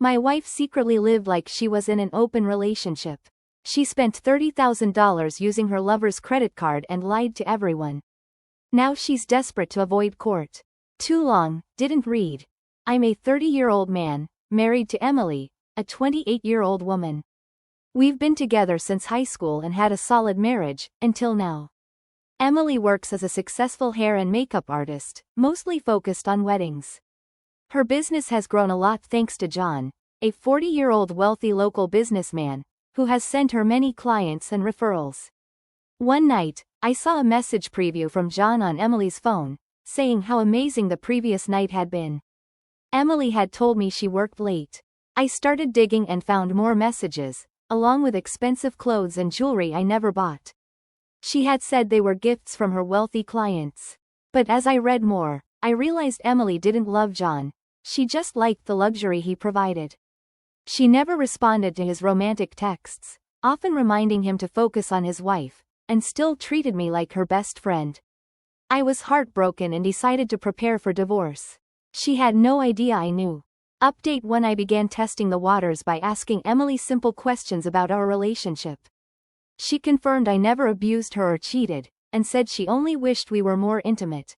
My wife secretly lived like she was in an open relationship. She spent $30,000 using her lover's credit card and lied to everyone. Now she's desperate to avoid court. Too long, didn't read. I'm a 30-year-old man, married to Emily, a 28-year-old woman. We've been together since high school and had a solid marriage, until now. Emily works as a successful hair and makeup artist, mostly focused on weddings. Her business has grown a lot thanks to John, a 40-year-old wealthy local businessman, who has sent her many clients and referrals. One night, I saw a message preview from John on Emily's phone, saying how amazing the previous night had been. Emily had told me she worked late. I started digging and found more messages, along with expensive clothes and jewelry I never bought. She had said they were gifts from her wealthy clients. But as I read more, I realized Emily didn't love John. She just liked the luxury he provided. She never responded to his romantic texts, often reminding him to focus on his wife, and still treated me like her best friend. I was heartbroken and decided to prepare for divorce. She had no idea I knew. Update 1: I began testing the waters by asking Emily simple questions about our relationship. She confirmed I never abused her or cheated, and said she only wished we were more intimate.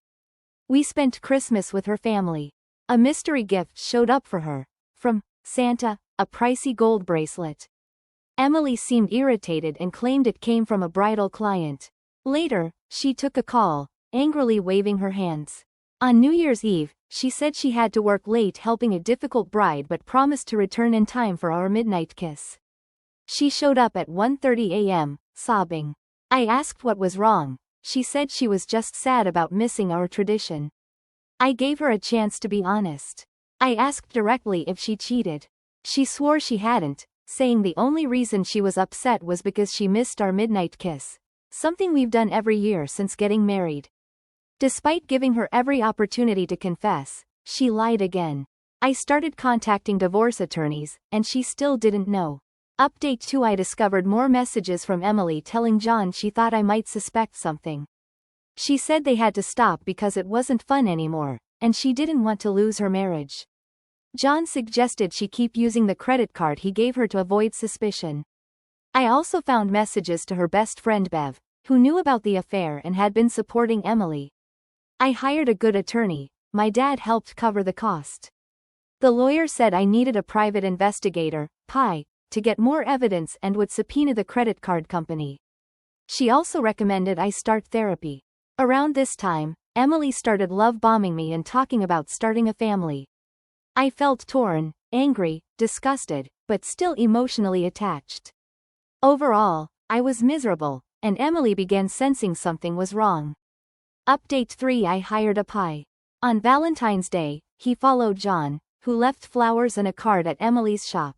We spent Christmas with her family. A mystery gift showed up for her. From Santa, a pricey gold bracelet. Emily seemed irritated and claimed it came from a bridal client. Later, she took a call, angrily waving her hands. On New Year's Eve, she said she had to work late helping a difficult bride but promised to return in time for our midnight kiss. She showed up at 1:30 a.m., sobbing. I asked what was wrong. She said she was just sad about missing our tradition. I gave her a chance to be honest. I asked directly if she cheated. She swore she hadn't, saying the only reason she was upset was because she missed our midnight kiss, something we've done every year since getting married. Despite giving her every opportunity to confess, she lied again. I started contacting divorce attorneys, and she still didn't know. Update 2: I discovered more messages from Emily telling John she thought I might suspect something. She said they had to stop because it wasn't fun anymore, and she didn't want to lose her marriage. John suggested she keep using the credit card he gave her to avoid suspicion. I also found messages to her best friend Bev, who knew about the affair and had been supporting Emily. I hired a good attorney. My dad helped cover the cost. The lawyer said I needed a private investigator, PI, to get more evidence and would subpoena the credit card company. She also recommended I start therapy. Around this time, Emily started love bombing me and talking about starting a family. I felt torn, angry, disgusted, but still emotionally attached. Overall, I was miserable, and Emily began sensing something was wrong. Update 3: I hired a PI. On Valentine's Day, he followed John, who left flowers and a card at Emily's shop.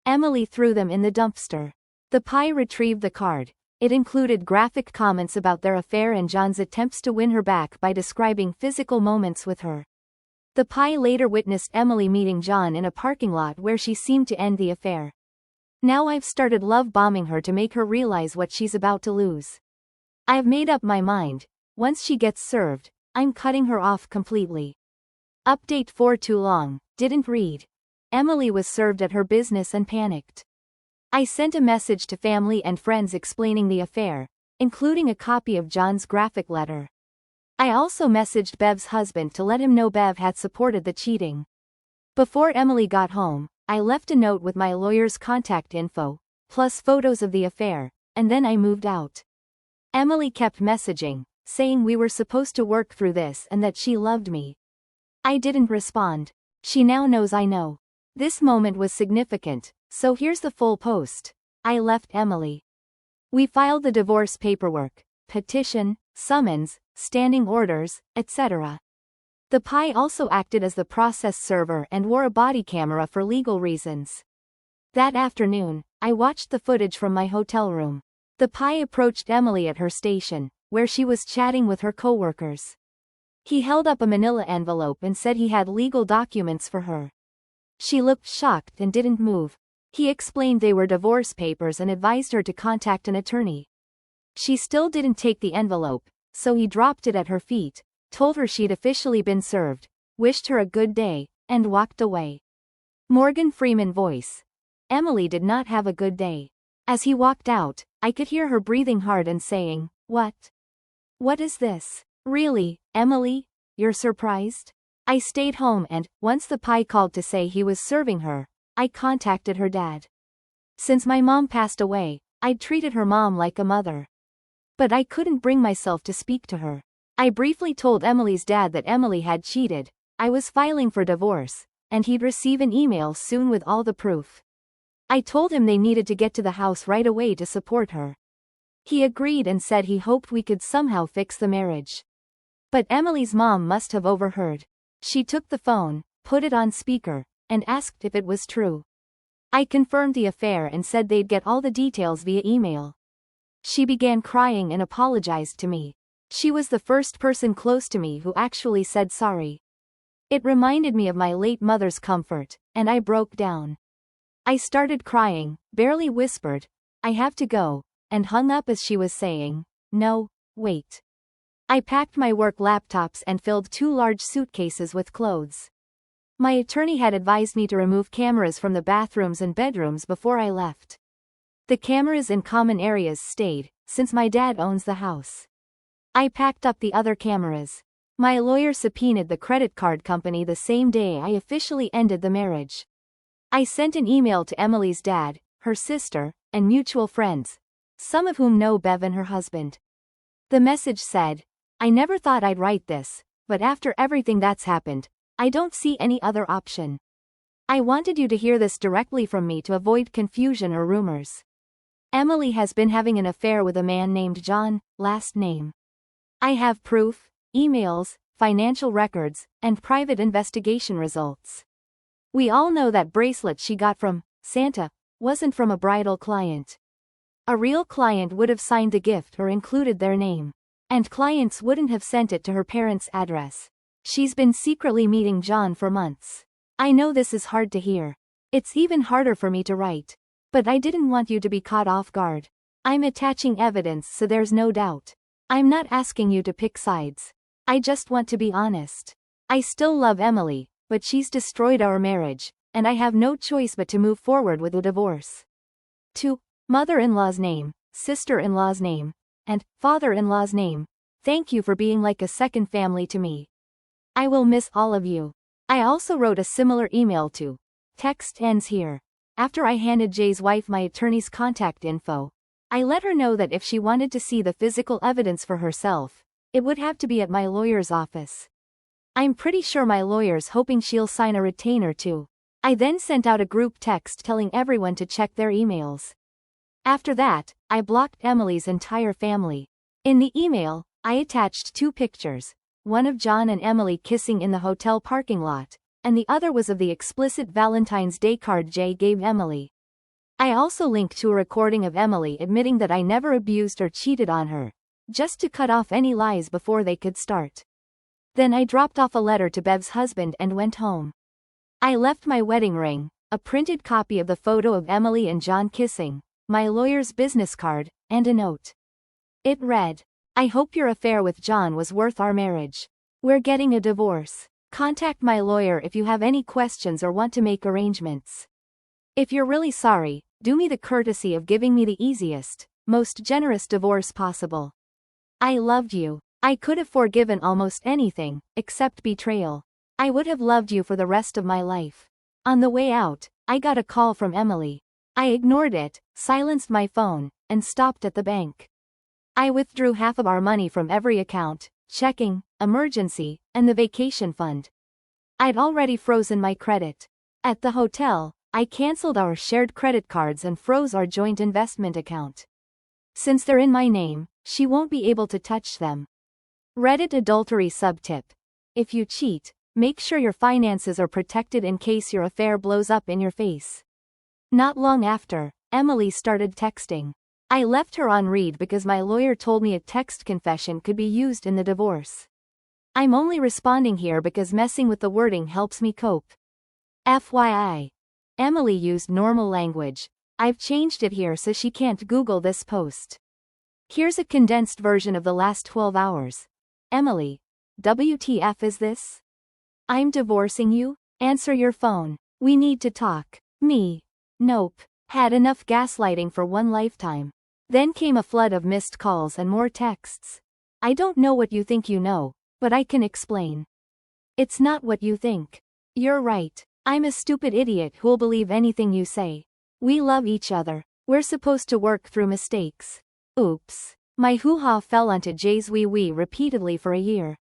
Emily threw them in the dumpster. The PI retrieved the card. It included graphic comments about their affair and John's attempts to win her back by describing physical moments with her. The PI later witnessed Emily meeting John in a parking lot where she seemed to end the affair. Now I've started love bombing her to make her realize what she's about to lose. I've made up my mind. Once she gets served, I'm cutting her off completely. Update 4: Too long, didn't read. Emily was served at her business and panicked. I sent a message to family and friends explaining the affair, including a copy of John's graphic letter. I also messaged Bev's husband to let him know Bev had supported the cheating. Before Emily got home, I left a note with my lawyer's contact info, plus photos of the affair, and then I moved out. Emily kept messaging, saying we were supposed to work through this and that she loved me. I didn't respond. She now knows I know. This moment was significant, so here's the full post. I left Emily. We filed the divorce paperwork, petition, summons, standing orders, etc. The PI also acted as the process server and wore a body camera for legal reasons. That afternoon, I watched the footage from my hotel room. The PI approached Emily at her station, where she was chatting with her coworkers. He held up a manila envelope and said he had legal documents for her. She looked shocked and didn't move. He explained they were divorce papers and advised her to contact an attorney. She still didn't take the envelope, so he dropped it at her feet, told her she'd officially been served, wished her a good day, and walked away. Morgan Freeman voice. Emily did not have a good day. As he walked out, I could hear her breathing hard and saying, "What? What is this? Really, Emily? You're surprised?" I stayed home and, once the pie called to say he was serving her, I contacted her dad. Since my mom passed away, I'd treated her mom like a mother. But I couldn't bring myself to speak to her. I briefly told Emily's dad that Emily had cheated, I was filing for divorce, and he'd receive an email soon with all the proof. I told him they needed to get to the house right away to support her. He agreed and said he hoped we could somehow fix the marriage. But Emily's mom must have overheard. She took the phone, put it on speaker, and asked if it was true. I confirmed the affair and said they'd get all the details via email. She began crying and apologized to me. She was the first person close to me who actually said sorry. It reminded me of my late mother's comfort, and I broke down. I started crying, barely whispered, "I have to go," and hung up as she was saying, "No, wait." I packed my work laptops and filled 2 large suitcases with clothes. My attorney had advised me to remove cameras from the bathrooms and bedrooms before I left. The cameras in common areas stayed, since my dad owns the house. I packed up the other cameras. My lawyer subpoenaed the credit card company the same day I officially ended the marriage. I sent an email to Emily's dad, her sister, and mutual friends, some of whom know Bev and her husband. The message said, "I never thought I'd write this, but after everything that's happened, I don't see any other option. I wanted you to hear this directly from me to avoid confusion or rumors. Emily has been having an affair with a man named John, last name. I have proof, emails, financial records, and private investigation results. We all know that bracelet she got from Santa wasn't from a bridal client. A real client would have signed the gift or included their name. And clients wouldn't have sent it to her parents' address. She's been secretly meeting John for months. I know this is hard to hear. It's even harder for me to write. But I didn't want you to be caught off guard. I'm attaching evidence so there's no doubt. I'm not asking you to pick sides. I just want to be honest. I still love Emily, but she's destroyed our marriage, and I have no choice but to move forward with a divorce. To mother-in-law's name, sister-in-law's name, and father-in-law's name, thank you for being like a second family to me. I will miss all of you. I also wrote a similar email to. Text ends here. After I handed Jay's wife my attorney's contact info, I let her know that if she wanted to see the physical evidence for herself, it would have to be at my lawyer's office. I'm pretty sure my lawyer's hoping she'll sign a retainer too. I then sent out a group text telling everyone to check their emails. After that, I blocked Emily's entire family. In the email, I attached 2 pictures, one of John and Emily kissing in the hotel parking lot, and the other was of the explicit Valentine's Day card Jay gave Emily. I also linked to a recording of Emily admitting that I never abused or cheated on her, just to cut off any lies before they could start. Then I dropped off a letter to Bev's husband and went home. I left my wedding ring, a printed copy of the photo of Emily and John kissing, my lawyer's business card, and a note. It read, "I hope your affair with John was worth our marriage. We're getting a divorce. Contact my lawyer if you have any questions or want to make arrangements. If you're really sorry, do me the courtesy of giving me the easiest, most generous divorce possible. I loved you. I could have forgiven almost anything, except betrayal. I would have loved you for the rest of my life." On the way out, I got a call from Emily. I ignored it, silenced my phone, and stopped at the bank. I withdrew half of our money from every account, checking, emergency, and the vacation fund. I'd already frozen my credit. At the hotel, I canceled our shared credit cards and froze our joint investment account. Since they're in my name, she won't be able to touch them. Reddit adultery subtip. If you cheat, make sure your finances are protected in case your affair blows up in your face. Not long after, Emily started texting. I left her on read because my lawyer told me a text confession could be used in the divorce. I'm only responding here because messing with the wording helps me cope. FYI. Emily used normal language. I've changed it here so she can't Google this post. Here's a condensed version of the last 12 hours. Emily. WTF is this? I'm divorcing you? Answer your phone. We need to talk. Me. Nope. Had enough gaslighting for one lifetime. Then came a flood of missed calls and more texts. I don't know what you think you know, but I can explain. It's not what you think. You're right. I'm a stupid idiot who'll believe anything you say. We love each other. We're supposed to work through mistakes. Oops. My hoo-ha fell onto Jay's wee-wee repeatedly for a year.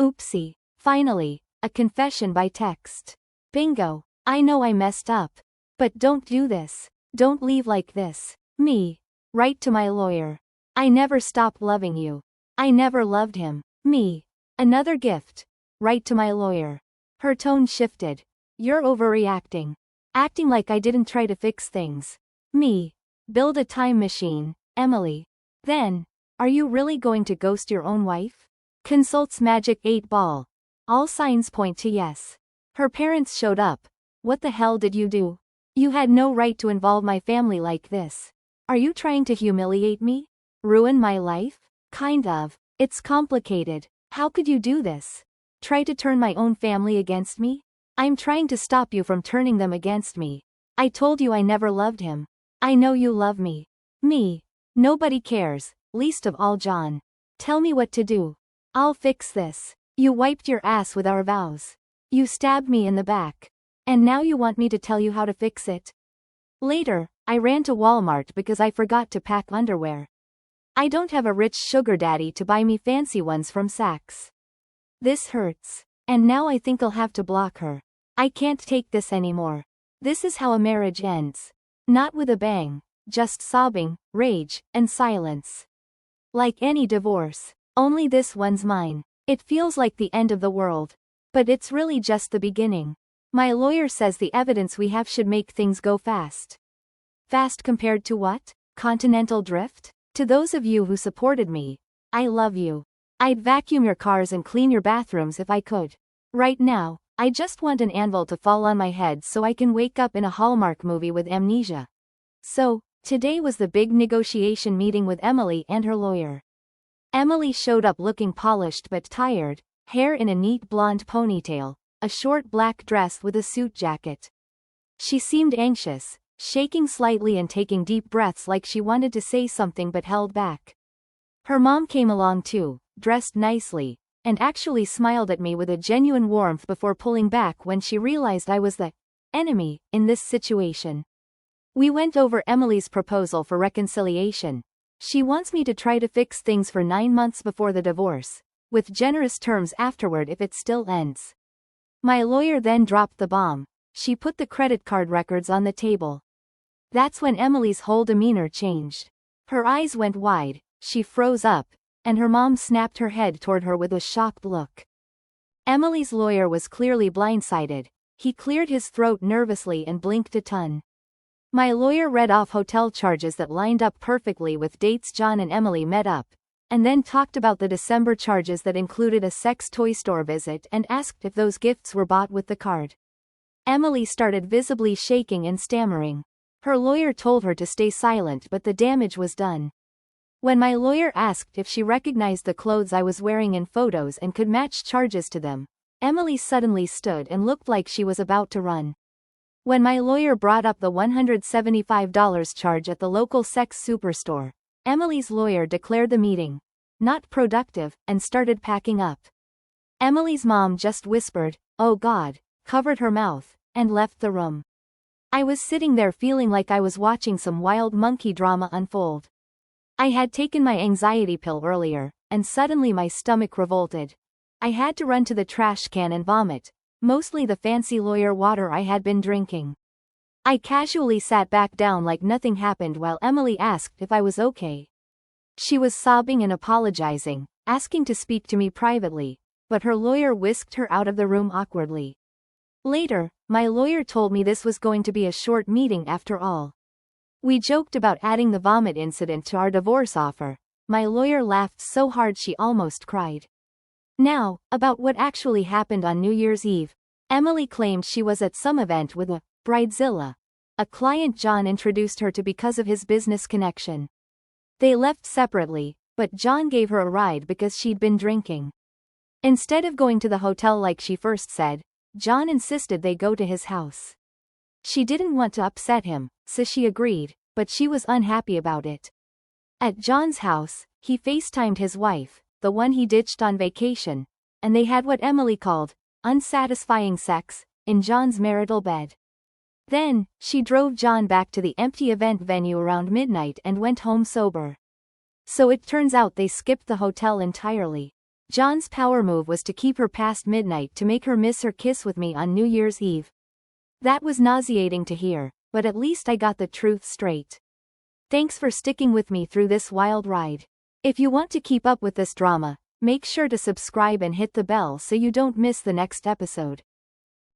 Oopsie. Finally, a confession by text. Bingo. I know I messed up. But don't do this. Don't leave like this. Me. Write to my lawyer. I never stopped loving you. I never loved him. Me. Another gift. Write to my lawyer. Her tone shifted. You're overreacting. Acting like I didn't try to fix things. Me. Build a time machine, Emily. Then, are you really going to ghost your own wife? Consults Magic 8 Ball. All signs point to yes. Her parents showed up. What the hell did you do? You had no right to involve my family like this. Are you trying to humiliate me? Ruin my life? Kind of. It's complicated. How could you do this? Try to turn my own family against me? I'm trying to stop you from turning them against me. I told you I never loved him. I know you love me. Me. Nobody cares, least of all John. Tell me what to do. I'll fix this. You wiped your ass with our vows. You stabbed me in the back. And now you want me to tell you how to fix it? Later, I ran to Walmart because I forgot to pack underwear. I don't have a rich sugar daddy to buy me fancy ones from Saks. This hurts. And now I think I'll have to block her. I can't take this anymore. This is how a marriage ends. Not with a bang, just sobbing, rage, and silence. Like any divorce. Only this one's mine. It feels like the end of the world. But it's really just the beginning. My lawyer says the evidence we have should make things go fast. Fast compared to what? Continental drift? To those of you who supported me, I love you. I'd vacuum your cars and clean your bathrooms if I could. Right now, I just want an anvil to fall on my head so I can wake up in a Hallmark movie with amnesia. So, today was the big negotiation meeting with Emily and her lawyer. Emily showed up looking polished but tired, hair in a neat blonde ponytail, a short black dress with a suit jacket. She seemed anxious, shaking slightly and taking deep breaths like she wanted to say something but held back. Her mom came along too, dressed nicely, and actually smiled at me with a genuine warmth before pulling back when she realized I was the enemy in this situation. We went over Emily's proposal for reconciliation. She wants me to try to fix things for 9 months before the divorce, with generous terms afterward if it still ends. My lawyer then dropped the bomb. She put the credit card records on the table. That's when Emily's whole demeanor changed. Her eyes went wide, she froze up, and her mom snapped her head toward her with a shocked look. Emily's lawyer was clearly blindsided. He cleared his throat nervously and blinked a ton. My lawyer read off hotel charges that lined up perfectly with dates John and Emily met up, and then talked about the December charges that included a sex toy store visit and asked if those gifts were bought with the card. Emily started visibly shaking and stammering. Her lawyer told her to stay silent, but the damage was done. When my lawyer asked if she recognized the clothes I was wearing in photos and could match charges to them, Emily suddenly stood and looked like she was about to run. When my lawyer brought up the $175 charge at the local sex superstore, Emily's lawyer declared the meeting not productive and started packing up. Emily's mom just whispered, "Oh God," covered her mouth, and left the room. I was sitting there feeling like I was watching some wild monkey drama unfold. I had taken my anxiety pill earlier, and suddenly my stomach revolted. I had to run to the trash can and vomit, mostly the fancy lawyer water I had been drinking. I casually sat back down like nothing happened while Emily asked if I was okay. She was sobbing and apologizing, asking to speak to me privately, but her lawyer whisked her out of the room awkwardly. Later, my lawyer told me this was going to be a short meeting after all. We joked about adding the vomit incident to our divorce offer. My lawyer laughed so hard she almost cried. Now, about what actually happened on New Year's Eve. Emily claimed she was at some event with a bridezilla, a client John introduced her to because of his business connection. They left separately, but John gave her a ride because she'd been drinking. Instead of going to the hotel like she first said, John insisted they go to his house. She didn't want to upset him, so she agreed, but she was unhappy about it. At John's house, he FaceTimed his wife, the one he ditched on vacation, and they had what Emily called unsatisfying sex in John's marital bed. Then, she drove John back to the empty event venue around midnight and went home sober. So it turns out they skipped the hotel entirely. John's power move was to keep her past midnight to make her miss her kiss with me on New Year's Eve. That was nauseating to hear, but at least I got the truth straight. Thanks for sticking with me through this wild ride. If you want to keep up with this drama, make sure to subscribe and hit the bell so you don't miss the next episode.